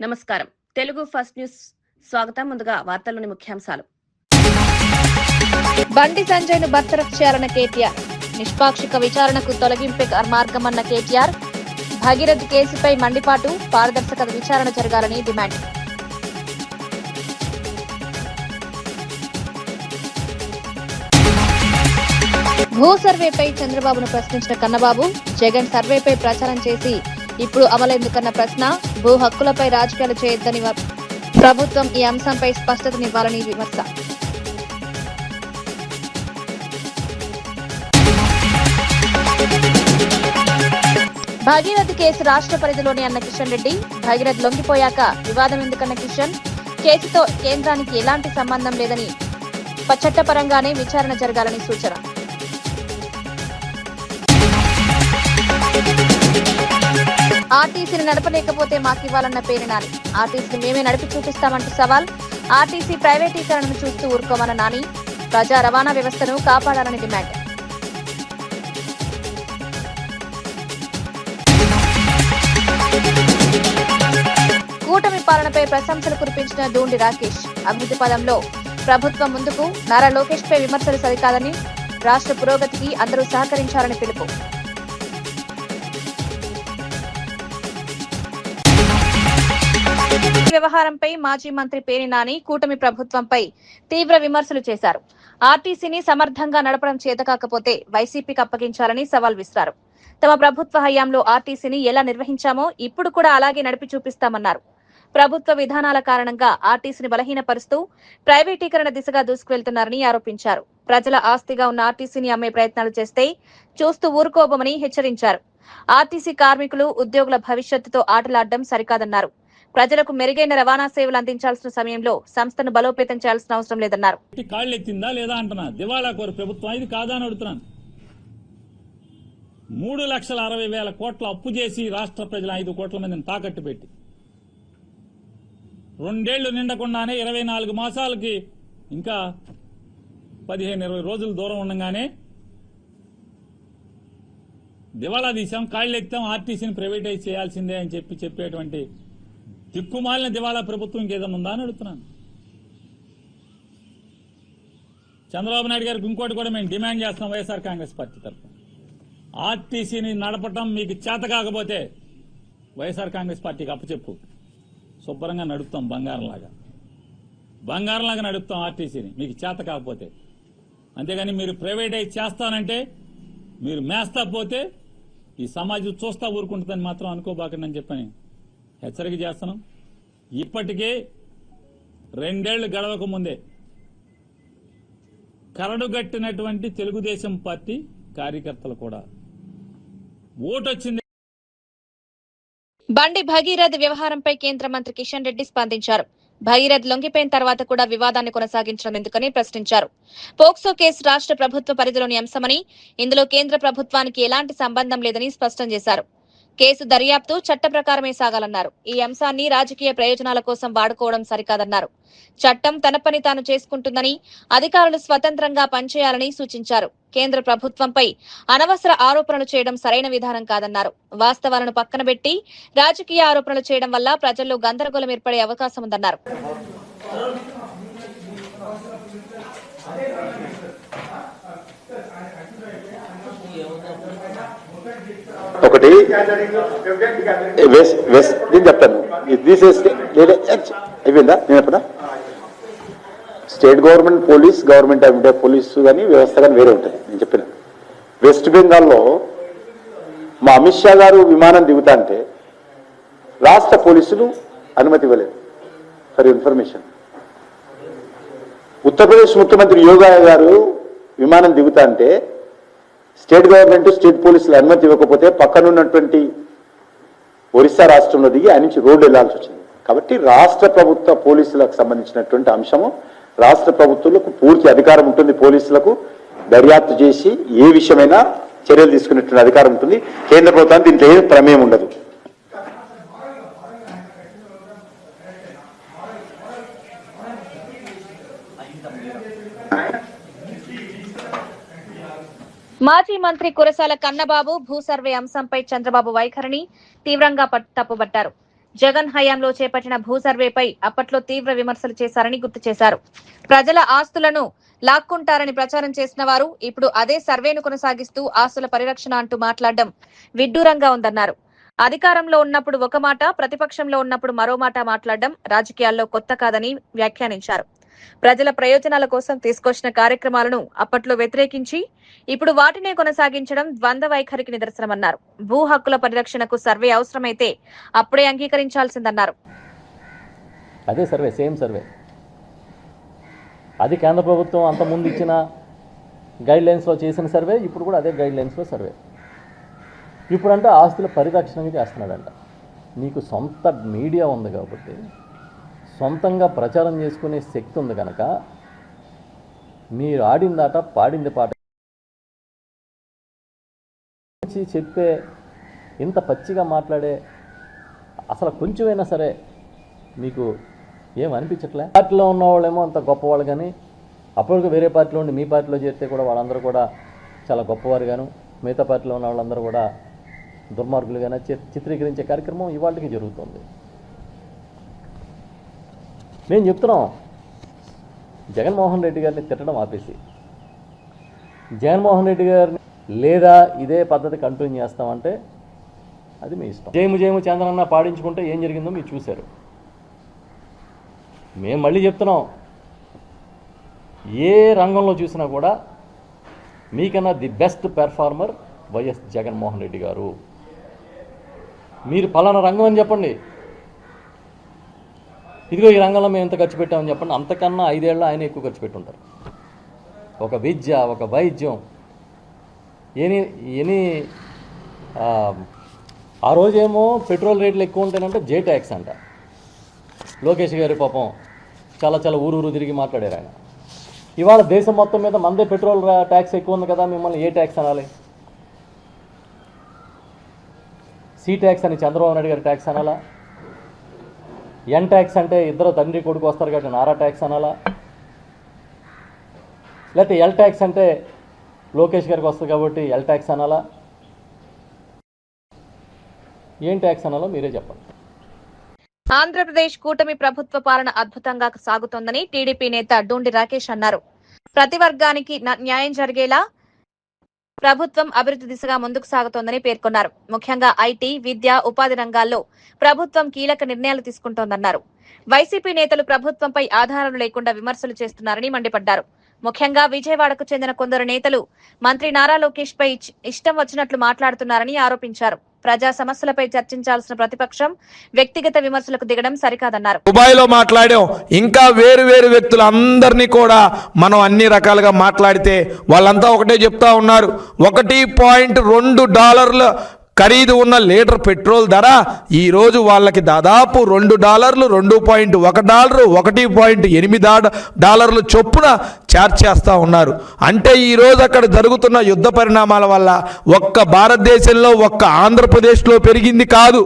నమస్కారం. Telugu first news స్వాగతం. ముందుగా వార్తల్లోని ముఖ్యాంశాలు. బండి సంజయ్ను బర్తరఫ్ చేయాలన్న కేటీఆర్, నిష్పాక్షిక విచారణకు తొలగింపే మార్గమన్న కేటీఆర్, భగీరథ్ కేసుపై మండిపాటు, పారదర్శకత విచారణ జరగాలని డిమాండ్. భూ సర్వేపై చంద్రబాబును ప్రశ్నించిన కన్నబాబు, జగన్ సర్వేపై ప్రచారం చేసి ఇప్పుడు అమలెందుకన్న ప్రశ్న, భూ హక్కులపై రాజకీయాలు చేయొద్దని ప్రభుత్వం ఈ అంశంపై స్పష్టతనివ్వాలని విమర్శ. భగీరథ్ కేసు రాష్ట్ర పరిధిలోనే అన్న కిషన్ రెడ్డి, భగీరథ్ లొంగిపోయాక వివాదం ఎందుకన్న కిషన్, కేసుతో కేంద్రానికి ఎలాంటి సంబంధం లేదని చట్టపరంగానే విచారణ జరగాలని సూచన. ఆర్టీసీని నడపలేకపోతే మాకివ్వాలన్న పేరు నాని, ఆర్టీసీని మేమే నడిపి చూపిస్తామంటూ సవాల్, ఆర్టీసీ ప్రైవేటీకరణను చూస్తూ ఊరుకోమన్న నాని, ప్రజా రవాణా వ్యవస్థను కాపాడాలని డిమాండ్. కూటమి పాలనపై ప్రశంసలు కురిపించిన దూండి రాకేష్, అభివృద్ధి పదంలో ప్రభుత్వం ముందుకు, నారా లోకేష్ పై విమర్శలు సరికాదని, రాష్ట్ర పురోగతికి అందరూ సహకరించాలని పిలుపు. వ్యవహారంపై మాజీ మంత్రి పేర్ని నాని కూటమి ప్రభుత్వంపై తీవ్ర విమర్శలు చేశారు. ఆర్టీసీని సమర్థంగా నడపడం చేతకాకపోతే వైసీపీకి అప్పగించాలని సవాల్ విసిరారు. తమ ప్రభుత్వ హయాంలో ఆర్టీసీని ఎలా నిర్వహించామో ఇప్పుడు కూడా అలాగే నడిపి చూపిస్తామన్నారు. ప్రభుత్వ విధానాల కారణంగా ఆర్టీసీని బలహీనపరుస్తూ ప్రైవేటీకరణ దిశగా దూసుకువెళ్తున్నారని ఆరోపించారు. ప్రజల ఆస్తిగా ఉన్న ఆర్టీసీని అమ్మే ప్రయత్నాలు చేస్తే చూస్తూ ఊరుకోబోమని హెచ్చరించారు. ఆర్టీసీ కార్మికులు, ఉద్యోగుల భవిష్యత్తుతో ఆటలాడడం సరికాదన్నారు. ప్రజలకు మెరుగైన రవాణా సేవలు అందించాల్సిన సమయంలో సంస్థను బలోపేతం చేయాల్సిన అవసరం లేదన్నారు. కాళ్ళెత్తిందా లేదా అంటున్నా, దివాళా కోరు ప్రభుత్వం ఇది కాదా అని అడుగుతున్నాను. 3,60,000 కోట్ల అప్పు చేసి రాష్ట్ర ప్రజల 5 కోట్ల మందిని తాకట్టు పెట్టి 2 ఏళ్లు నిండకుండానే 24 మాసాలకి ఇంకా 15-20 రోజులు దూరం ఉండగానే దివాళా తీసాం, కాళ్ళెత్తాం, ఆర్టీసీని ప్రైవేటైజ్ చేయాల్సిందే అని చెప్పేటువంటి దిక్కుమాలిన దివాళా ప్రభుత్వం ఇంకేదన్నా ఉందా అని అడుగుతున్నాను. చంద్రబాబు నాయుడు గారికి ఇంకోటి కూడా మేము డిమాండ్ చేస్తాం. వైఎస్ఆర్ కాంగ్రెస్ పార్టీ తరఫున ఆర్టీసీని నడపటం మీకు చేత కాకపోతే వైఎస్ఆర్ కాంగ్రెస్ పార్టీకి అప్పచెప్పు, శుభ్రంగా నడుపుతాం, బంగారంలాగా నడుపుతాం ఆర్టీసీని మీకు చేత కాకపోతే. అంతేగాని మీరు ప్రైవేటైజ్ చేస్తానంటే, మీరు మేస్తా పోతే ఈ సమాజం చూస్తా ఊరుకుంటుందని మాత్రం అనుకోబాకండి అని చెప్పని హెచ్చరిక చేస్తున్నాం. ఇప్పటికే 2 ఏళ్లు గడవక ముందే కరడుగట్టినటువంటి తెలుగుదేశం పార్టీ కార్యకర్తలు కూడా ఓటొచ్చింది. బండి భగీరథ్ వ్యవహారంపై కేంద్ర మంత్రి కిషన్ రెడ్డి స్పందించారు. భగీరథ్ లొంగిపోయిన తర్వాత కూడా వివాదాన్ని కొనసాగించడం ఎందుకని ప్రశ్నించారు. పోక్సో కేసు రాష్ట్ర ప్రభుత్వ పరిధిలోని అంశమని, ఇందులో కేంద్ర ప్రభుత్వానికి ఎలాంటి సంబంధం లేదని స్పష్టం చేశారు. కేసు దర్యాప్తు చట్ట ప్రకారమే సాగాలన్నారు. ఈ అంశాన్ని రాజకీయ ప్రయోజనాల కోసం వాడుకోవడం సరికాదన్నారు. చట్టం తన పని తాను చేసుకుంటుందని, అధికారులు స్వతంత్రంగా పనిచేయాలని సూచించారు. కేంద్ర ప్రభుత్వంపై అనవసర ఆరోపణలు చేయడం సరైన విధానం కాదన్నారు. వాస్తవాలను పక్కన పెట్టి రాజకీయ ఆరోపణలు చేయడం వల్ల ప్రజల్లో గందరగోళం ఏర్పడే అవకాశం ఉందన్నారు. ఒకటి నేను చెప్తాను, అయిపోయిందా? నేను చెప్పనా, state government police, government of India police కానీ వ్యవస్థ కానీ వేరే ఉంటుంది. నేను చెప్పిన వెస్ట్ బెంగాల్లో మా అమిత్ షా గారు విమానం దిగుతా అంటే రాష్ట్ర పోలీసులు అనుమతి ఇవ్వలేదు. ఫర్ ఇన్ఫర్మేషన్, ఉత్తరప్రదేశ్ ముఖ్యమంత్రి యోగి గారు విమానం దిగుతా అంటే స్టేట్ గవర్నమెంట్, స్టేట్ పోలీసులు అనుమతి ఇవ్వకపోతే పక్కనున్నటువంటి ఒరిస్సా రాష్ట్రంలో దిగి ఆయన నుంచి రోడ్డు వెళ్లాల్సి వచ్చింది. కాబట్టి రాష్ట్ర ప్రభుత్వ పోలీసులకు సంబంధించినటువంటి అంశము రాష్ట్ర ప్రభుత్వాలకు పూర్తి అధికారం ఉంటుంది. పోలీసులకు దర్యాప్తు చేసి ఏ విషయమైనా చర్యలు తీసుకునేటువంటి అధికారం ఉంటుంది. కేంద్ర ప్రభుత్వానికి దీంట్లో ఏ ప్రమేయం ఉండదు. మాజీ మంత్రి కురసాల కన్నబాబు భూ సర్వే అంశంపై చంద్రబాబు వైఖరిని తీవ్రంగా తప్పుబట్టారు. జగన్ హయాంలో చేపట్టిన భూ సర్వేపై అప్పట్లో తీవ్ర విమర్శలు చేశారని గుర్తు చేశారు. ప్రజల ఆస్తులను లాక్కుంటారని ప్రచారం చేసిన వారు ఇప్పుడు అదే సర్వేను కొనసాగిస్తూ ఆస్తుల పరిరక్షణ అంటూ మాట్లాడడం విడ్డూరంగా ఉందన్నారు. అధికారంలో ఉన్నప్పుడు ఒక మాట, ప్రతిపక్షంలో ఉన్నప్పుడు మరో మాట మాట్లాడడం రాజకీయాల్లో కొత్త కాదని వ్యాఖ్యానించారు. ప్రజల ప్రయోజనాల కోసం తీసుకొచ్చిన కార్యక్రమాలను అప్పట్లో వ్యతిరేకించి ఇప్పుడు వాటినే కొనసాగించడం ద్వంద్వ వైఖరికి నిదర్శనమన్నారు. భూ హక్కుల పరిరక్షణకు సర్వే అవసరమైతే అప్పుడే అంగీకరించాల్సిందన్నారు. అదే సర్వే, సేమ్ సర్వే. అది కేంద్ర ప్రభుత్వం అంత ముందు ఇచ్చిన గైడ్లైన్స్లో చేసిన సర్వే, ఇప్పుడు కూడా అదే గైడ్లైన్స్లో సర్వే. ఇప్పుడంటే ఆస్తుల పరిరక్షణగా చేస్తున్నాడంట. నీకు సొంత మీడియా ఉంది కాబట్టి, సొంతంగా ప్రచారం చేసుకునే శక్తి ఉంది కనుక మీరు ఆడిందాట పాడింది పాట చెప్పే ఇంత పచ్చిగా మాట్లాడే అసలు కొంచెమైనా సరే మీకు ఏమనిపించట్లే? పార్టీలో ఉన్నవాళ్ళేమో అంత గొప్పవాళ్ళు, కానీ అప్పటికి వేరే పార్టీలో ఉండి మీ పార్టీలో చేరితే కూడా వాళ్ళందరూ కూడా చాలా గొప్పవారు గాను, మిగతా పార్టీలో ఉన్న వాళ్ళందరూ కూడా దుర్మార్గులుగానే చిత్రీకరించే కార్యక్రమం ఇవాళకి జరుగుతుంది. నేను చెప్తున్నాం, జగన్మోహన్ రెడ్డి గారిని తిట్టడం ఆపేసి జగన్మోహన్ రెడ్డి గారిని లేదా ఇదే పద్ధతి కంటిన్యూ చేస్తామంటే అది మీ ఇష్టం. జయము జయము చంద్రన్న పాడించుకుంటే ఏం జరిగిందో మీరు చూశారు. మేము మళ్ళీ చెప్తున్నాం, ఏ రంగంలో చూసినా కూడా మీకన్నా the best performer YS Jaganmohan Reddy గారు. మీరు పలానా రంగం అని చెప్పండి, ఇదిగో ఈ రంగంలో మేము ఎంత ఖర్చు పెట్టామని చెప్పండి, అంతకన్నా 5 ఏళ్ళు ఆయన ఎక్కువ ఖర్చు పెట్టుంటారు. ఒక విద్య, ఒక వైద్యం, ఎనీ ఆ రోజేమో పెట్రోల్ రేట్లు ఎక్కువ ఉంటాయంటే జే ట్యాక్స్ అంట. లోకేష్ గారి పాపం చాలా చాలా ఊరు తిరిగి మాట్లాడారు ఆయన. ఇవాళ దేశం మొత్తం మీద మందే పెట్రోల్ ట్యాక్స్ ఎక్కువ ఉంది కదా, మిమ్మల్ని ఏ ట్యాక్స్ అనాలి? సి ట్యాక్స్ అని చంద్రబాబు నాయుడు గారి ట్యాక్స్ అనాలా? ఎన్ ట్యాక్స్ అంటే ఇద్దరు తండ్రి కొడుకు వస్తారు కాబట్టి నారా ట్యాక్స్ అనాలా? లేకపోతే ఎల్ ట్యాక్స్ అంటే లోకేష్ గారికి వస్తుంది కాబట్టి ఎల్ ట్యాక్స్ అనాలా? ఏం ట్యాక్స్ అనాలో మీరే చెప్పండి. ఆంధ్రప్రదేశ్ కూటమి ప్రభుత్వ పాలన అద్భుతంగా సాగుతోందని టీడీపీ నేత డూండి రాకేష్ అన్నారు. ప్రతి వర్గానికి న్యాయం జరిగేలా ప్రభుత్వం అభివృద్ధి దిశగా ముందుకు సాగుతోందని పేర్కొన్నారు. ముఖ్యంగా ఐటీ, విద్య, ఉపాధి రంగాల్లో ప్రభుత్వం కీలక నిర్ణయాలు తీసుకుంటోందన్నారు. వైసీపీ నేతలు ప్రభుత్వంపై ఆధారాలు లేకుండా విమర్శలు చేస్తున్నారని మండిపడ్డారు. ముఖ్యంగా విజయవాడకు చెందిన కొందరు నేతలు మంత్రి నారా లోకేష్ పై ఇష్టం వచ్చినట్లు మాట్లాడుతున్నారని ఆరోపించారు. ప్రజా సమస్యలపై చర్చించాల్సిన ప్రతిపక్షం వ్యక్తిగత విమర్శలకు దిగడం సరికాదన్నారు. దుబాయ్లో మాట్లాడాం, ఇంకా వేరు వేరు వ్యక్తులందరినీ కూడా మనం అన్ని రకాలుగా మాట్లాడితే వాళ్ళంతా ఒకటే చెప్తా ఉన్నారు. $1.2 ఖరీదు ఉన్న లీటర్ పెట్రోల్ ధర ఈరోజు వాళ్ళకి దాదాపు $2, $2.1, $1.8 చొప్పున ఛార్జ్ చేస్తూ ఉన్నారు. అంటే ఈరోజు అక్కడ జరుగుతున్న యుద్ధ పరిణామాల వల్ల ఒక్క భారతదేశంలో, ఒక్క ఆంధ్రప్రదేశ్లో పెరిగింది కాదు,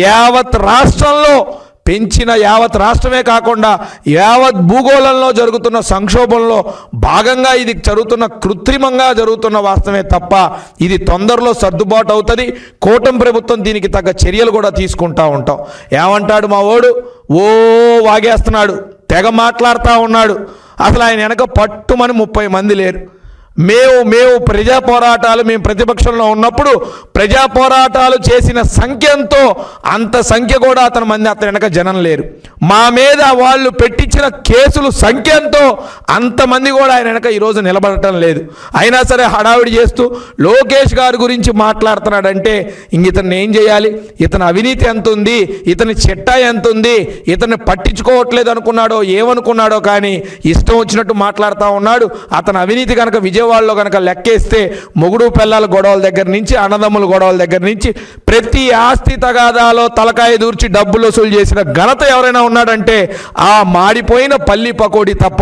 యావత్ రాష్ట్రంలో పెంచిన, యావత్ రాష్ట్రమే కాకుండా యావత్ భూగోళంలో జరుగుతున్న సంక్షోభంలో భాగంగా ఇది జరుగుతున్న, కృత్రిమంగా జరుగుతున్న వాస్తవమే తప్ప ఇది తొందరలో సర్దుబాటు అవుతుంది. కూటమి ప్రభుత్వం దీనికి తగ్గ చర్యలు కూడా తీసుకుంటా ఉంటాం. ఏమంటాడు మా ఓడు? వాగేస్తున్నాడు, తెగ మాట్లాడుతూ ఉన్నాడు. అసలు ఆయన వెనక పట్టుమని 30 మంది లేరు. మేము ప్రజా పోరాటాలు, మేము ప్రతిపక్షంలో ఉన్నప్పుడు ప్రజా పోరాటాలు చేసిన సంఖ్యంతో అంత సంఖ్య కూడా అతని వెనక జనం లేరు. మా మీద వాళ్ళు పెట్టించిన కేసులు సంఖ్యంతో అంతమంది కూడా ఆయన వెనక ఈరోజు నిలబడటం లేదు. అయినా సరే హడావిడి చేస్తూ లోకేష్ గారి గురించి మాట్లాడుతున్నాడంటే ఇంక ఇతన్ని ఏం చేయాలి? ఇతని అవినీతి ఎంత ఉంది, ఇతని చిట్టా ఎంత ఉంది, ఇతన్ని పట్టించుకోవట్లేదు అనుకున్నాడో ఏమనుకున్నాడో కానీ ఇష్టం వచ్చినట్టు మాట్లాడుతూ ఉన్నాడు. అతని అవినీతి కనుక విజయవాడలో కనుక లెక్కేస్తే మొగుడు పిల్లల గొడవల దగ్గర నుంచి, అన్నదమ్ముల గొడవల దగ్గర నుంచి ప్రతి ఆస్తి తగాదాలో తలకాయ దూర్చి డబ్బులు వసూలు చేసిన ఘనత ఎవరైనా ఉన్నాడంటే ఆ మాడిపోయిన పల్లి పకోడీ తప్ప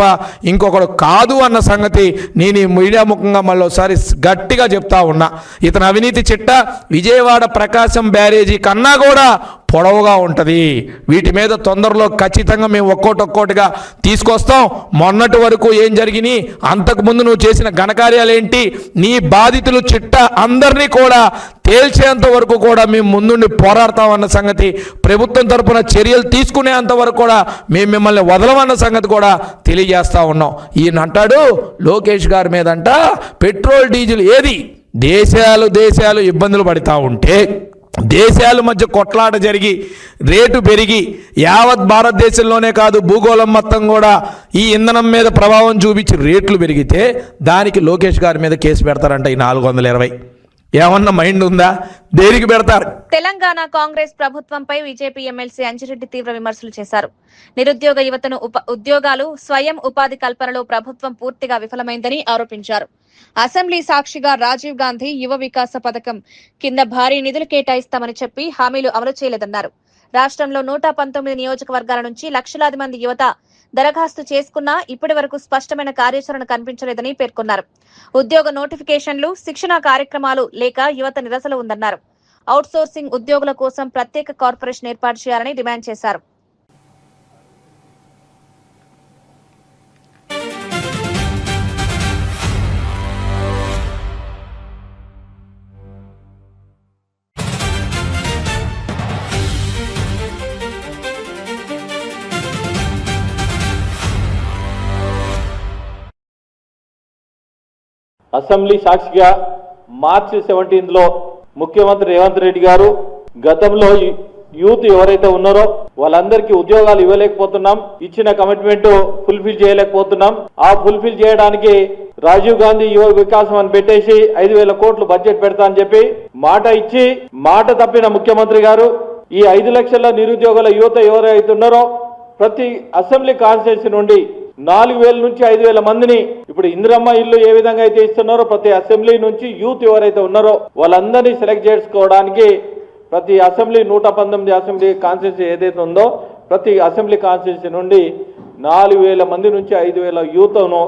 ఇంకొకడు కాదు అన్న సంగతి నేను ఈ మీడియా ముఖంగా మళ్ళీసారి గట్టిగా చెప్తా ఉన్నా. ఇతని అవినీతి చిట్ట విజయవాడ ప్రకాశం బ్యారేజీ కన్నా కూడా పొడవుగా ఉంటుంది. వీటి మీద తొందరలో ఖచ్చితంగా మేము ఒక్కోటిగా తీసుకొస్తాం. మొన్నటి వరకు ఏం జరిగినాయి, అంతకుముందు నువ్వు చేసిన ఘనకార్యాలు ఏంటి, నీ బాధితులు చిట్ట అందరినీ కూడా తేల్చేంత వరకు కూడా మేము ముందుండి పోరాడతామన్న సంగతి, ప్రభుత్వం తరపున చర్యలు తీసుకునేంత వరకు కూడా మేము మిమ్మల్ని వదలమన్న సంగతి కూడా తెలియజేస్తా ఉన్నాం. ఈయన అంటాడు లోకేష్ గారి మీదంట పెట్రోల్ డీజిల్ ఏది, దేశాలు ఇబ్బందులు పడుతూ ఉంటే, దేశాల మధ్య కొట్లాట జరిగి రేటు పెరిగి యావత్ భారతదేశంలోనే కాదు భూగోళం మొత్తం కూడా ఈ ఇంధనం మీద ప్రభావం చూపించి రేట్లు పెరిగితే దానికి లోకేష్ గారి మీద కేసు పెడతారంట ఈ 420. ఏమన్నా మైండ్ ఉందా? దేనికి పెడతారు? తెలంగాణ కాంగ్రెస్ ప్రభుత్వంపై బీజేపీ ఎమ్మెల్సీ అంజిరెడ్డి తీవ్ర విమర్శలు చేశారు. నిరుద్యోగ యువతను ఉద్యోగాలు, స్వయం ఉపాధి కల్పనలో ప్రభుత్వం పూర్తిగా విఫలమైందని ఆరోపించారు. అసెంబ్లీ సాక్షిగా రాజీవ్ గాంధీ యువ వికాస పథకం కింద భారీ నిధులు కేటాయిస్తామని చెప్పి హామీలు అమలు చేయలేదన్నారు. రాష్ట్రంలో 119 నియోజకవర్గాల నుంచి లక్షలాది మంది యువత దరఖాస్తు చేసుకున్నా ఇప్పటి వరకు స్పష్టమైన కార్యాచరణ కనిపించలేదని పేర్కొన్నారు. ఉద్యోగ నోటిఫికేషన్లు, శిక్షణా కార్యక్రమాలు లేక యువత నిరసన ఉందన్నారు. అవుట్సోర్సింగ్ ఉద్యోగుల కోసం ప్రత్యేక కార్పొరేషన్ ఏర్పాటు చేయాలని డిమాండ్ చేశారు. అసెంబ్లీ సాక్షిగా మార్చి 17లో ముఖ్యమంత్రి రేవంత్ రెడ్డి గారు గతంలో యూత్ ఎవరైతే ఉన్నారో వాళ్ళందరికీ ఉద్యోగాలు ఇవ్వలేకపోతున్నాం, ఇచ్చిన కమిట్మెంట్ ఫుల్ఫిల్ చేయలేకపోతున్నాం. ఆ ఫుల్ఫిల్ చేయడానికి రాజీవ్ గాంధీ యువ వికాసం అని పెట్టేసి 5,000 కోట్లు బడ్జెట్ పెడతా అని చెప్పి మాట ఇచ్చి మాట తప్పిన ముఖ్యమంత్రి గారు ఈ 5 లక్షల నిరుద్యోగుల యువత ఎవరైతే ఉన్నారో ప్రతి అసెంబ్లీ కాన్స్టిట్యూన్సీ నుండి 4,000 నుంచి 5,000 మందిని ఇప్పుడు ఇందిరమ్మ ఇల్లు ఏ విధంగా అయితే ఇస్తున్నారో ప్రతి అసెంబ్లీ నుంచి యూత్ ఎవరైతే ఉన్నారో వాళ్ళందరినీ సెలెక్ట్ చేసుకోవడానికి ప్రతి అసెంబ్లీ 119 అసెంబ్లీ కాన్స్టిట్యూన్సీ ఏదైతే ఉందో ప్రతి అసెంబ్లీ కాన్స్టిట్యూన్సీ నుండి 4,000 మంది నుంచి 5,000 యూత్ను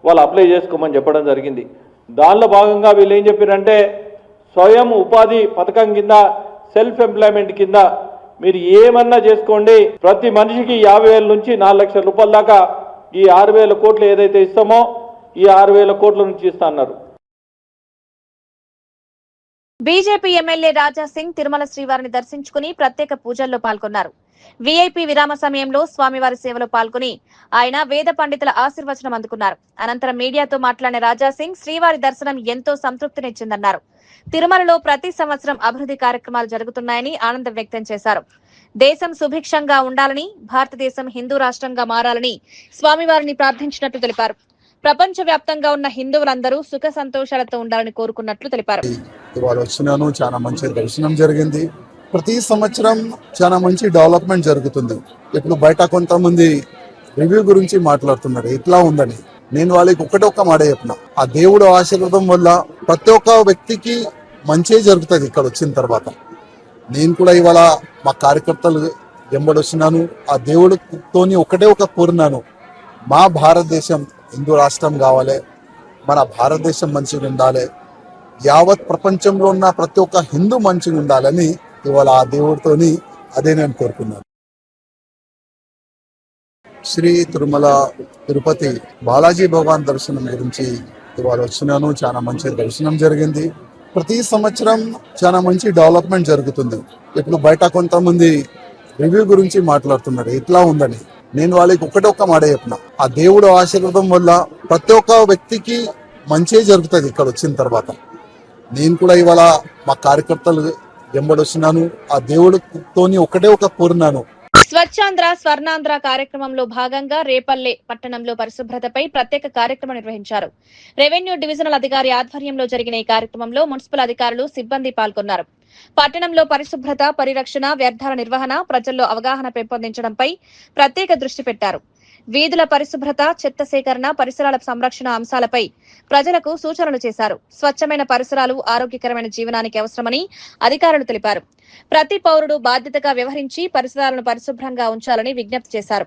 వాళ్ళు అప్లై చేసుకోమని చెప్పడం జరిగింది. దానిలో భాగంగా వీళ్ళు ఏం చెప్పారంటే స్వయం ఉపాధి పథకం కింద, సెల్ఫ్ ఎంప్లాయ్మెంట్ కింద మీరు ఏమన్నా చేసుకోండి, ప్రతి మనిషికి 50,000 నుంచి 4 లక్షల రూపాయల దాకా ఈ 6,000 కోట్లు ఏదైతే ఇస్తామో ఈ 6,000 కోట్ల నుంచి ఇస్తా అన్నారు. బీజేపీ ఎమ్మెల్యే రాజా సింగ్ తిరుమల శ్రీవారిని దర్శించుకుని ప్రత్యేక పూజల్లో పాల్గొన్నారు. వీఐపీ విరామ సమయంలో స్వామివారి సేవలో పాల్గొని ఆయన వేద పండితుల ఆశీర్వచనం అందుకున్నారు. అనంతరం మీడియాతో మాట్లాడిన రాజా సింగ్ శ్రీవారి దర్శనం ఎంతో సంతృప్తినిచ్చిందన్నారు. తిరుమలలో ప్రతి సంవత్సరం అభివృద్ధి కార్యక్రమాలు జరుగుతున్నాయని ఆనందం వ్యక్తం చేశారు. దేశం సుభిక్షంగా ఉండాలని, భారతదేశం హిందూ రాష్ట్రంగా మారాలని స్వామివారిని ప్రార్థించినట్లు తెలిపారు. ప్రపంచ వ్యాప్తంగా ఉన్న హిందువులందరూ సుఖ సంతోషాలతో ఉండాలని కోరుకున్నట్లు తెలిపారు. ఇవాళ వచ్చినాను, చాలా మంచి దర్శనం జరిగింది. ప్రతి సంవత్సరం చాలా మంచి డెవలప్మెంట్ జరుగుతుంది. ఇప్పుడు బయట కొంతమంది రివ్యూ గురించి మాట్లాడుతున్నారు ఇట్లా ఉందని. నేను వాళ్ళకి ఒక్క మాట చెప్పిన, ఆ దేవుడు ఆశీర్వాదం వల్ల ప్రతి ఒక్క వ్యక్తికి మంచి జరుగుతుంది. ఇక్కడ వచ్చిన తర్వాత నేను కూడా ఇవాళ మా కార్యకర్తలు వెంబడొచ్చినాను. ఆ దేవుడితోని ఒక కోరినాను, మా భారతదేశం హిందూ రాష్ట్రం కావాలి, మన భారతదేశం మంచిగా ఉండాలి, యావత్ ప్రపంచంలో ఉన్న ప్రతి ఒక్క హిందూ మంచిగా ఉండాలని ఇవాళ ఆ దేవుడితోని అదే నేను కోరుకున్నాను. శ్రీ తిరుమల తిరుపతి బాలాజీ భగవాన్ దర్శనం గురించి ఇవాళ వచ్చినాను, చాలా మంచి దర్శనం జరిగింది. ప్రతి సంవత్సరం చాలా మంచి డెవలప్మెంట్ జరుగుతుంది. ఇప్పుడు బయట కొంతమంది రివ్యూ గురించి మాట్లాడుతున్నారు ఇట్లా ఉందని. నేను వాళ్ళకి ఒక్క మాట చెప్పిన, ఆ దేవుడు ఆశీర్వాదం వల్ల ప్రతి ఒక్క వ్యక్తికి మంచి జరుగుతుంది. ఇక్కడ వచ్చిన తర్వాత నేను కూడా ఇవాళ మా కార్యకర్తలు వెంబడొచ్చినాను. ఆ దేవుడితోని ఒక కోరినాను. స్వచ్ఛాంధ్ర స్వర్ణాంధ్ర కార్యక్రమంలో భాగంగా రేపల్లె పట్టణంలో పరిశుభ్రతపై ప్రత్యేక కార్యక్రమం నిర్వహించారు. రెవెన్యూ డివిజనల్ అధికారి ఆధ్వర్యంలో జరిగిన ఈ కార్యక్రమంలో మున్సిపల్ అధికారులు, సిబ్బంది పాల్గొన్నారు. పట్టణంలో పరిశుభ్రత, పరిరక్షణ, వ్యర్థాల నిర్వహణ, ప్రజల్లో అవగాహన పెంపొందించడంపై ప్రత్యేక దృష్టి పెట్టారు. వీధుల పరిశుభ్రత, చెత్త సేకరణ, పరిసరాల సంరక్షణ అంశాలపై ప్రజలకు సూచనలు చేశారు. స్వచ్ఛమైన పరిసరాలు ఆరోగ్యకరమైన జీవనానికి అవసరమని అధికారులు తెలిపారు. ప్రతి పౌరుడు బాధ్యతగా వ్యవహరించి పరిసరాలను పరిశుభ్రంగా ఉంచాలని విజ్ఞప్తి చేశారు.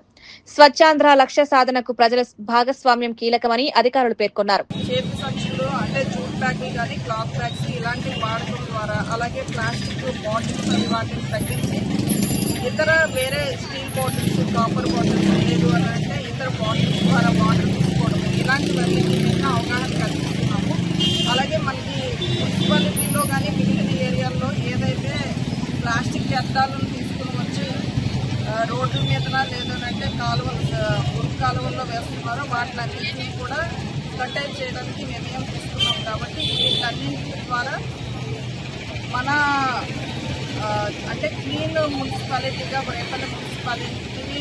స్వచ్ఛాంధ్ర లక్ష్య సాధనకు ప్రజల భాగస్వామ్యం కీలకమని అధికారులు పేర్కొన్నారు. చేతి సంచులు అంటే జూట్ బ్యాగ్లు కానీ క్లాత్ బ్యాగ్స్ ఇలాంటివి వాడటం ద్వారా, అలాగే ప్లాస్టిక్ బాటిల్స్ అవి వాటిని తగ్గించి ఇతర వేరే స్టీల్ బాటిల్స్, కాపర్ బాటిల్స్ లేదు అని అంటే ఇతర బాటిల్స్ ద్వారా వాటర్ తీసుకోవడం, ఇలాంటివన్నీ మీద అవగాహన కల్పిస్తున్నాము. అలాగే మనకి మున్సిపాలిటీలో కానీ మిగిలిన ఏరియాల్లో ఏదైతే ప్లాస్టిక్ వ్యర్థాలను తీసుకుని వచ్చి రోడ్ల మీద లేదంటే మురుగు కాలువల్లో వేస్తున్నారో వాటిలన్నింటినీ కూడా కట్టడి చేయడానికి నిర్ణయం తీసుకున్నాం. కాబట్టి వీటన్నింటి ద్వారా మన అంటే క్లీన్ మున్సిపాలిటీగా రేపల్లి మున్సిపాలిటీని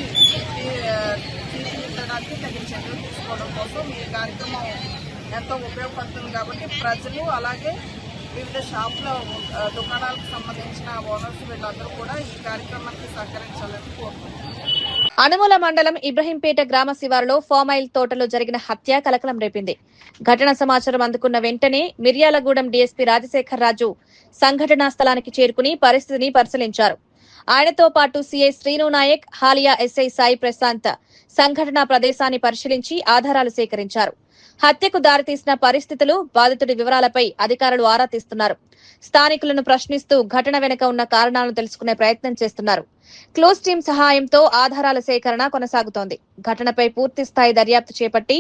తీర్చిదిద్దడానికి తగిన చర్యలు తీసుకోవడం కోసం ఈ కార్యక్రమం ఎంతో ఉపయోగపడుతుంది. కాబట్టి ప్రజలు అలాగే వివిధ షాపుల దుకాణాలకు సంబంధించిన ఓనర్స్ వీళ్ళందరూ కూడా ఈ కార్యక్రమానికి సహకరించాలని కోరుకుంటున్నారు. అనుమూల మండలం ఇబ్రహీంపేట గ్రామ శివారులో ఫామాయిల్ తోటలో జరిగిన హత్య కలకలం రేపింది. ఘటన సమాచారం అందుకున్న వెంటనే మిర్యాలగూడెం డీఎస్పీ రాజశేఖర్ రాజు సంఘటనా స్థలానికి చేరుకుని పరిస్థితిని పరిశీలించారు. ఆయనతో పాటు సీఐ శ్రీను నాయక్, హాలియా ఎస్ఐ సాయి ప్రశాంత్ సంఘటనా ప్రదేశాన్ని పరిశీలించి ఆధారాలు సేకరించారు. హత్యకు దారితీసిన పరిస్థితులు, బాధితుడి వివరాలపై అధికారులు ఆరా తీస్తున్నారు. స్థానికులను ప్రశ్నిస్తూ ఘటన వెనుక ఉన్న కారణాలను తెలుసుకునే ప్రయత్నం చేస్తున్నారు. క్లోజ్ టీం సహాయంతో ఆధారాల సేకరణ కొనసాగుతోంది. ఘటనపై పూర్తి స్థాయి దర్యాప్తు చేపట్టి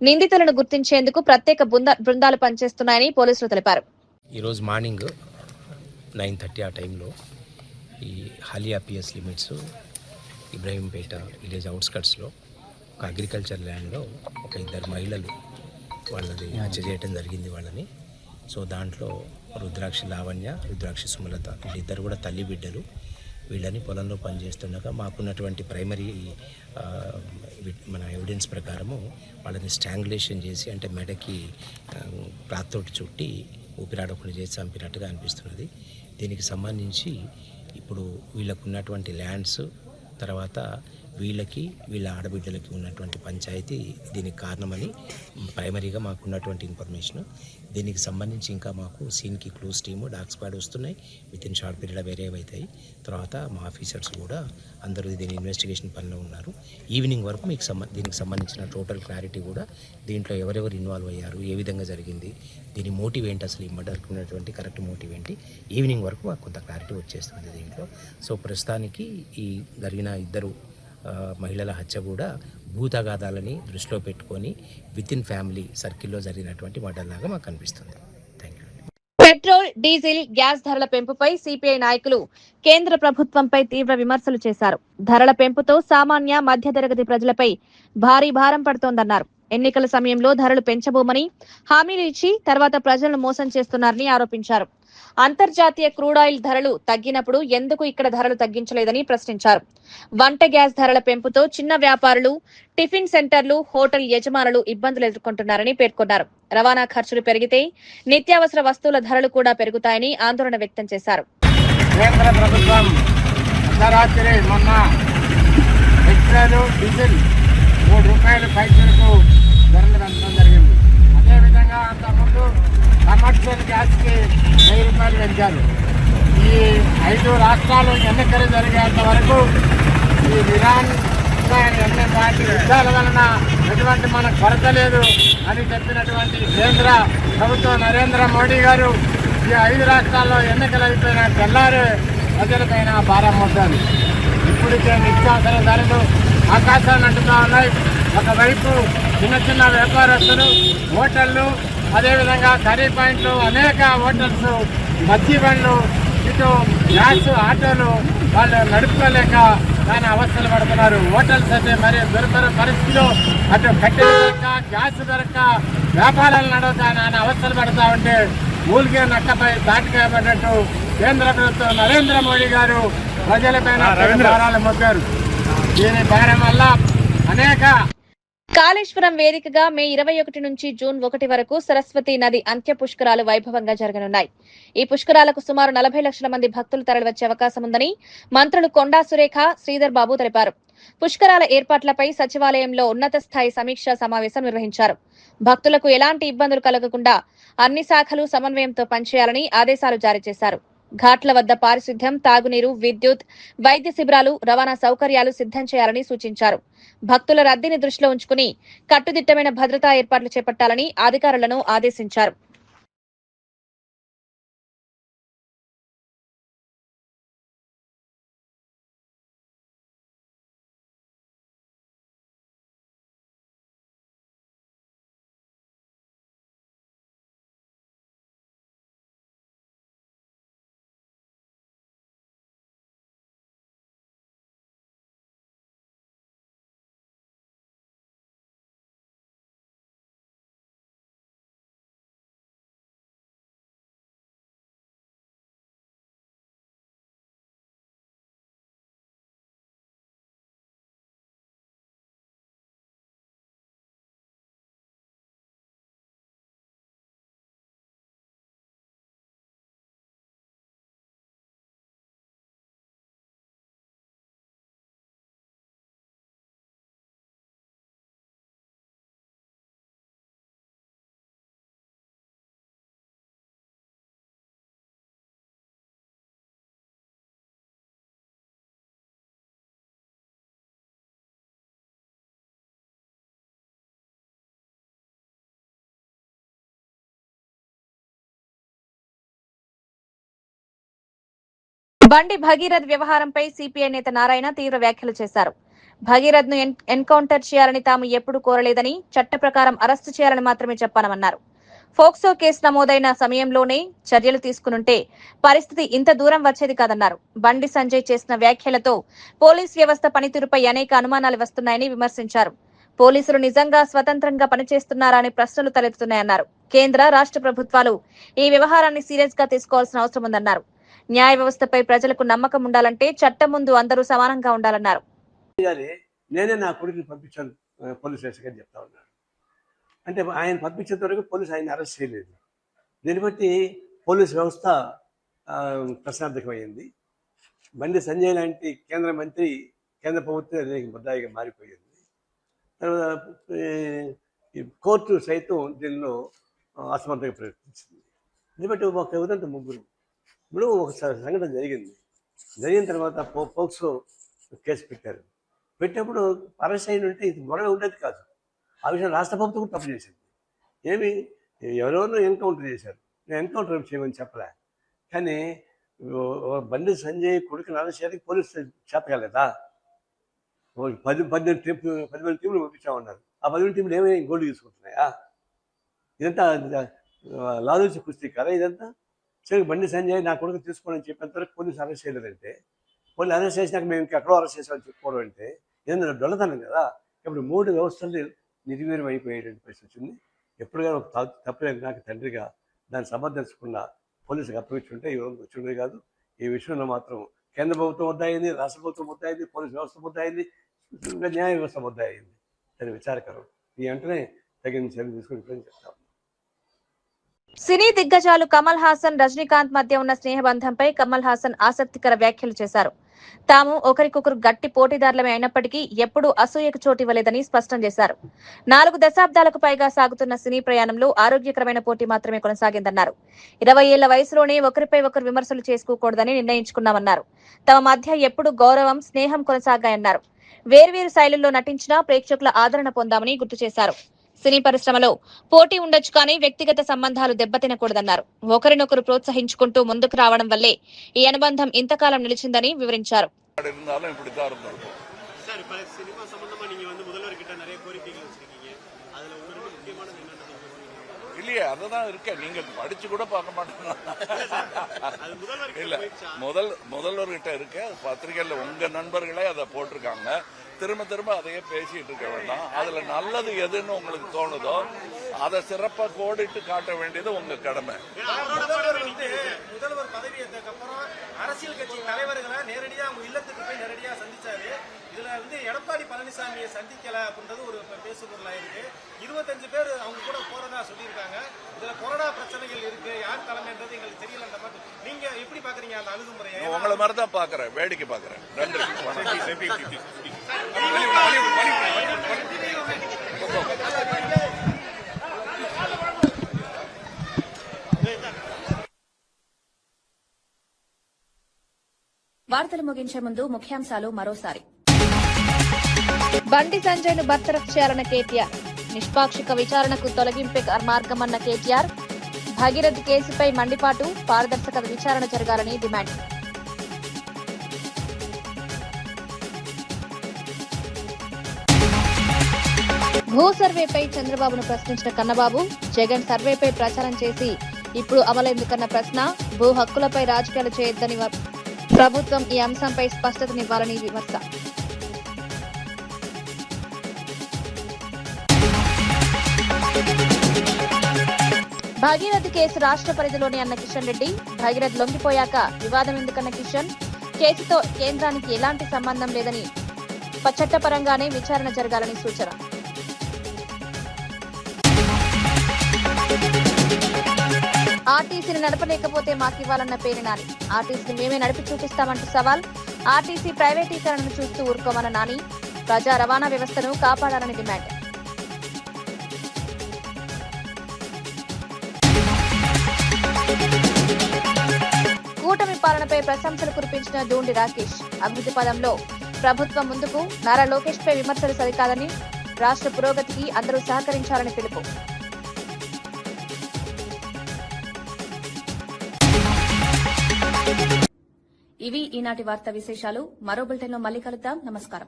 నిందితులను గుర్తించేందుకు ప్రత్యేక బృందాలు పనిచేస్తున్నాయని పోలీసులు తెలిపారు. ఈరోజు మార్నింగ్ 9:30 ఆ టైంలో ఈ Haliya PS limits Ibrahimpet village అవుట్స్కట్స్లో ఒక అగ్రికల్చర్ ల్యాండ్లో ఒక 2 మహిళలు వాళ్ళది హత్య చేయడం జరిగింది వాళ్ళని. సో దాంట్లో రుద్రాక్షి లావణ్య, రుద్రాక్షి సుమలత వీళ్ళిద్దరు కూడా తల్లి బిడ్డలు. వీళ్ళని పొలంలో పనిచేస్తుండగా మాకున్నటువంటి ప్రైమరీ మన ఎవిడెన్స్ ప్రకారము వాళ్ళని స్ట్రాంగులేషన్ చేసి అంటే మెడకి క్లాత్ తోటి చుట్టి ఊపిరాడకుండా చేసి చంపినట్టుగా అనిపిస్తున్నది. దీనికి సంబంధించి ఇప్పుడు వీళ్ళకు ఉన్నటువంటి ల్యాండ్స్, తర్వాత వీళ్ళ ఆడబిడ్డలకి ఉన్నటువంటి పంచాయతీ దీనికి కారణమని ప్రైమరీగా మాకు ఉన్నటువంటి ఇన్ఫర్మేషన్. దీనికి సంబంధించి ఇంకా మాకు సీన్కి క్లూస్ టీము, డాగ్ స్క్వాడ్ వస్తున్నాయి. విత్ ఇన్ షార్ట్ పీరియడ్ వేరే అవుతాయి. తర్వాత మా ఆఫీసర్స్ కూడా అందరూ దీని ఇన్వెస్టిగేషన్ పనిలో ఉన్నారు. ఈవినింగ్ వరకు మీకు దీనికి సంబంధించిన టోటల్ క్లారిటీ కూడా దీంట్లో ఎవరెవరు ఇన్వాల్వ్ అయ్యారు, ఏ విధంగా జరిగింది, దీని మోటివ్ ఏంటి, అసలు ఈ మర్డర్కి ఉన్నటువంటి కరెక్ట్ మోటివ్ ఏంటి, ఈవినింగ్ వరకు మాకు కొంత క్లారిటీ వచ్చేస్తుంది దీంట్లో. సో ప్రస్తుతానికి ఈ జరిగిన 2 మహిళల హత్య కూడా భూతగాదాలని దృష్టిలో పెట్టుకొని విత్ ఇన్ ఫ్యామిలీ సర్కిల్లో జరిగినటువంటి మర్డర్ లాగా మాకు కనిపిస్తుంది. Thank you. Petrol, diesel, gas ధరల పెంపుపై సిపిఐ నాయకులు కేంద్ర ప్రభుత్వంపై తీవ్ర విమర్శలు చేశారు. ధరల పెంపుతో సామాన్య మధ్యతరగతి ప్రజలపై భారీ భారం పడుతోందన్నారు. ఎన్నికల సమయంలో ధరలు పెంచబోమని హామీలు ఇచ్చి తర్వాత ప్రజలను మోసం చేస్తున్నారని ఆరోపించారు. అంతర్జాతీయ క్రూడాయిల్ ధరలు తగ్గినప్పుడు ఎందుకు ఇక్కడ ధరలు తగ్గించలేదని ప్రశ్నించారు. వంట గ్యాస్ ధరల పెంపుతో చిన్న వ్యాపారులు, టిఫిన్ సెంటర్లు, హోటల్ యజమానులు ఇబ్బందులు ఎదుర్కొంటున్నారని పేర్కొన్నారు. రవాణా ఖర్చులు పెరిగితే నిత్యావసర వస్తువుల ధరలు కూడా పెరుగుతాయని ఆందోళన వ్యక్తం చేశారు. కేంద్ర ప్రభుత్వం అర్ధరాత్రి మొన్న పెట్రోల్, డీజిల్ 3 రూపాయలు పైసలకు ధరలు పెంచడం జరిగింది. అదేవిధంగా అంతకుముందు కమర్షియల్ గ్యాస్కి 1000 రూపాయలు పెంచారు. ఈ 5 రాష్ట్రాలు ఎన్నికలు జరిగేంత వరకు ఈ ఇరాన్ వాటి యుద్ధాల వలన ఎటువంటి మన కొరత లేదు అని చెప్పినటువంటి కేంద్ర ప్రభుత్వం నరేంద్ర మోడీ గారు ఈ 5 రాష్ట్రాల్లో ఎన్నికలు అయిపోయిన తెల్లారే ప్రజలపైన భారం మోపారు. ఇప్పటికే నిత్యావసర ధరలు ఆకాశాన్ని అంటుతా ఉన్నాయి. ఒకవైపు చిన్న వ్యాపారస్తులు, హోటళ్ళు, అదేవిధంగా కర్రీ పాయింట్లు, అనేక హోటల్స్, మధ్య బండ్లు, ఇటు గ్యాస్ ఆటోలు వాళ్ళు నడుపుకోలేక దాని అవస్థలు పడుతున్నారు. హోటల్స్ అయితే మరి దొరకని పరిస్థితిలో అటు కట్టెలు దొరక, గ్యాస్ దొరక, వ్యాపారాలు నడవక నాన్న అవస్థలు పడుతూ ఉంటే ఊరికే నక్కపై దాటికాయబడ్డట్టు కేంద్ర ప్రభుత్వం నరేంద్ర మోడీ గారు ప్రజలపైన భారాలు మోపారు. దీని భారం వల్ల అనేక కాళేశ్వరం వేదికగా మే 21 నుంచి జూన్ 1 వరకు సరస్వతి నది అంత్య పుష్కరాలు వైభవంగా జరగనున్నాయి. ఈ పుష్కరాలకు సుమారు 40 లక్షల మంది భక్తులు తరలివచ్చే అవకాశం ఉందని మంత్రులు కొండా సురేఖ, శ్రీధర్ బాబు తెలిపారు. పుష్కరాల ఏర్పాట్లపై సచివాలయంలో ఉన్నత స్థాయి సమీక్షా సమావేశం నిర్వహించారు. భక్తులకు ఎలాంటి ఇబ్బందులు కలగకుండా అన్ని శాఖలు సమన్వయంతో పనిచేయాలని ఆదేశాలు జారీ చేశారు. ఘాట్ల వద్ద పారిశుద్ధ్యం, తాగునీరు, విద్యుత్, వైద్య శిబిరాలు, రవాణా సౌకర్యాలు సిద్ధం చేయాలని సూచించారు. భక్తుల రద్దీని దృష్టిలో ఉంచుకుని కట్టుదిట్టమైన భద్రతా ఏర్పాట్లు చేపట్టాలని అధికారులను ఆదేశించారు. బండి భగీరథ్ వ్యవహారంపై సిపిఐ నేత నారాయణ తీవ్ర వ్యాఖ్యలు చేశారు. భగీరథ్ ను ఎన్కౌంటర్ చేయాలని తాము ఎప్పుడూ కోరలేదని, చట్ట ప్రకారం అరెస్టు చేయాలని మాత్రమే చెప్పానన్నారు. ఫోక్సో కేసు నమోదైన సమయంలోనే చర్యలు తీసుకునుంటే పరిస్థితి ఇంత దూరం వచ్చేది కాదన్నారు. బండి సంజయ్ చేసిన వ్యాఖ్యలతో పోలీస్ వ్యవస్థ పనితీరుపై అనేక అనుమానాలు వస్తున్నాయని విమర్శించారు. పోలీసులు నిజంగా స్వతంత్రంగా పనిచేస్తున్నారా అనే ప్రశ్నలు తలెత్తుతున్నాయన్నారు. కేంద్ర, రాష్ట్ర ప్రభుత్వాలు ఈ వ్యవహారాన్ని సీరియస్ గా తీసుకోవాల్సిన అవసరం ఉందన్నారు. న్యాయ వ్యవస్థపై ప్రజలకు నమ్మకం ఉండాలంటే చట్టం ముందు అందరూ సమానంగా ఉండాలన్నారు. నేనే నా కొడుకుని పంపించాను పోలీస్ స్టేషన్కి అని చెప్తా ఉన్నాడు. అంటే ఆయన పంపించేంత వరకు పోలీసు ఆయన అరెస్ట్ చేయలేదు. దీన్ని బట్టి పోలీస్ వ్యవస్థ ప్రశ్నార్థకమైంది. బండి సంజయ్ లాంటి కేంద్ర మంత్రి కేంద్ర ప్రభుత్వం ముద్దాయిగా మారిపోయింది. తర్వాత కోర్టు సైతం దీనిలో అసమర్థంగా ప్రవర్తించింది. దీన్ని బట్టి ఒక ఉదంతా ముగ్గురు ఇప్పుడు ఒక సంఘటన జరిగిన తర్వాత పోక్సో కేసు పెట్టారు. పెట్టినప్పుడు అరెస్ట్ అయిన ఉంటే ఇది గొడవ ఉండేది కాదు. ఆ విషయం రాష్ట్ర ప్రభుత్వం కూడా తప్పు చేసింది. ఎవరెవరినో ఎన్కౌంటర్ చేశారు. నేను ఎన్కౌంటర్ చేయమని చెప్పలే. కానీ బండి సంజయ్ కొడుకుని అరెస్ట్ చేయడానికి పోలీసు చేత కాలేదా? 10 టీంలు పంపించామన్నారు. ఆ 10 టీంలు ఏమైనా గోల్డ్ తీసుకుంటున్నాయా? ఇదంతా లాలూచి కుస్తీ కదా ఇదంతా. సరే బండి సంజయ్ నా కొడుకు తీసుకోవాలని చెప్పేంతవరకు పోలీసు అరెస్ట్ చేయలేదంటే, పోలీసు అరెస్ట్ చేసినాక మేము ఇంకెక్కడో అరెస్ట్ చేసామని చెప్పుకోవడం అంటే ఏదైనా డొల్లతనం కదా. ఇప్పుడు 3 వ్యవస్థలు నిర్వీర్యం అయిపోయేటువంటి పరిస్థితి వచ్చింది. ఎప్పుడుగా ఒక తప్పలేదు నాకు తండ్రిగా దాన్ని సమర్థించకుండా పోలీసులకు అప్పగించుంటే ఈ రోజు వచ్చిండే కాదు. ఈ విషయంలో మాత్రం కేంద్ర ప్రభుత్వం ముద్దాయింది, రాష్ట్ర ప్రభుత్వం ముద్దాయింది, పోలీసు వ్యవస్థ ముద్దాయింది, న్యాయ వ్యవస్థ ముద్దాయింది. దాని విచారకరం. ఈ వెంటనే తగిన చర్యలు తీసుకుని చెప్తాం. సినీ దిగ్గజాలు కమల్ హాసన్, రజనీకాంత్ మధ్య ఉన్న స్నేహబంధంపై కమల్ హాసన్ ఆసక్తికర వ్యాఖ్యలు చేశారు. తాము ఒకరికొకరు గట్టి పోటీదారులమే అయినప్పటికీ ఎప్పుడూ అసూయకు చోటివ్వలేదని స్పష్టం చేశారు. 4 దశాబ్దాలకు పైగా సాగుతున్న సినీ ప్రయాణంలో ఆరోగ్యకరమైన పోటీ మాత్రమే కొనసాగిందన్నారు. 20 ఏళ్ల వయసులోనే ఒకరిపై ఒకరు విమర్శలు చేసుకోకూడదని నిర్ణయించుకున్నామన్నారు. తమ మధ్య ఎప్పుడూ గౌరవం, స్నేహం కొనసాగాయన్నారు. వేర్వేరు శైలుల్లో నటించినా ప్రేక్షకుల ఆదరణ పొందామని గుర్తు చేశారు. సినీ పరిశ్రమలో పోటీ ఉండొచ్చు కానీ వ్యక్తిగత సంబంధాలు దెబ్బతినకూడదన్నారు. ఒకరినొకరు ప్రోత్సహించుకుంటూ ముందుకు రావడం వల్లే ఈ అనుబంధం ఇంతకాలం నిలిచిందని వివరించారు. இல்லையே அதுதான் இருக்க நீங்க படிச்சு கூட பார்க்க மாட்டேங்க. இல்ல முதல்வர்கிட்ட இருக்க பத்திரிகையில உங்க நண்பர்களே அதை போட்டிருக்காங்க. திரும்ப அதையே பேசிட்டு இருக்க வேண்டாம். அதுல நல்லது எதுன்னு உங்களுக்கு தோணுதோ அதை சிறப்பா கோடிட்டு காட்ட வேண்டியது உங்க கடமை. முதல்வர் பதவி ஏற்றதுக்கு அப்புறம் அரசியல் கட்சி தலைவர்களை நேரடியா அவங்க இல்லத்துக்கு போய் நேரடியா சந்திச்சாரு. இதுல எடப்பாடி பழனிசாமியை சந்திக்கல அப்படின்றது ஒரு பேசு பொருளா இருக்கு. 25 பேர் அவங்க கூட போறதா சொல்லியிருக்காங்க. இதுல கொரோனா பிரச்சனைகள் இருக்கு, யார் தலைமைன்றது எங்களுக்கு தெரியல. அந்த மாதிரி நீங்க எப்படி பாக்குறீங்க அந்த அணுகுமுறையை? உங்களை மாதிரி தான் பாக்குறேன், வேடிக்கை பாக்குறேன். நன்றி. వార్తలు ముగించే ముందు ముఖ్యాంశాలు మరోసారి. బండి సంజయ్ ను బర్తరఫ్ చేయాలన్న కేటీఆర్, నిష్పాక్షిక విచారణకు తొలగింపే మార్గమన్న కేటీఆర్, భగీరథ్ కేసుపై మండిపాటు, పారదర్శక విచారణ జరగాలని డిమాండ్. భూ సర్వేపై చంద్రబాబును ప్రశ్నించిన కన్నబాబు, జగన్ సర్వేపై ప్రచారం చేసి ఇప్పుడు అమలెందుకన్న ప్రశ్న, భూ హక్కులపై రాజకీయాలు చేయొద్దని ప్రభుత్వం ఈ అంశంపై స్పష్టతనివ్వాలని విమర్శ. భగీరథ్ కేసు రాష్ట్ర పరిధిలోని అన్న కిషన్ రెడ్డి, భగీరథ్ లొంగిపోయాక వివాదం ఎందుకన్న కిషన్, కేసుతో కేంద్రానికి ఎలాంటి సంబంధం లేదని చట్టపరంగానే విచారణ జరగాలని సూచన. ఆర్టీసీని నడపలేకపోతే మాకివ్వాలన్న పేరు నాని, ఆర్టీసీని మేమే నడిపి చూపిస్తామంటూ సవాల్, ఆర్టీసీ ప్రైవేటీకరణను చూస్తూ ఊరుకోమన్న నాని, ప్రజా రవాణా వ్యవస్థను కాపాడాలని డిమాండ్. కూటమి పాలనపై ప్రశంసలు కురిపించిన దూండి రాకేష్, అభివృద్ధి పదంలో ప్రభుత్వం ముందుకు, నారా లోకేష్ పై విమర్శలు సరికాదని, రాష్ట్ర పురోగతికి అందరూ సహకరించాలని పిలుపు. ఇవి ఈనాటి వార్తా విశేషాలు. మరో బులెటిన్లో మళ్ళీ కలుద్దాం. నమస్కారం.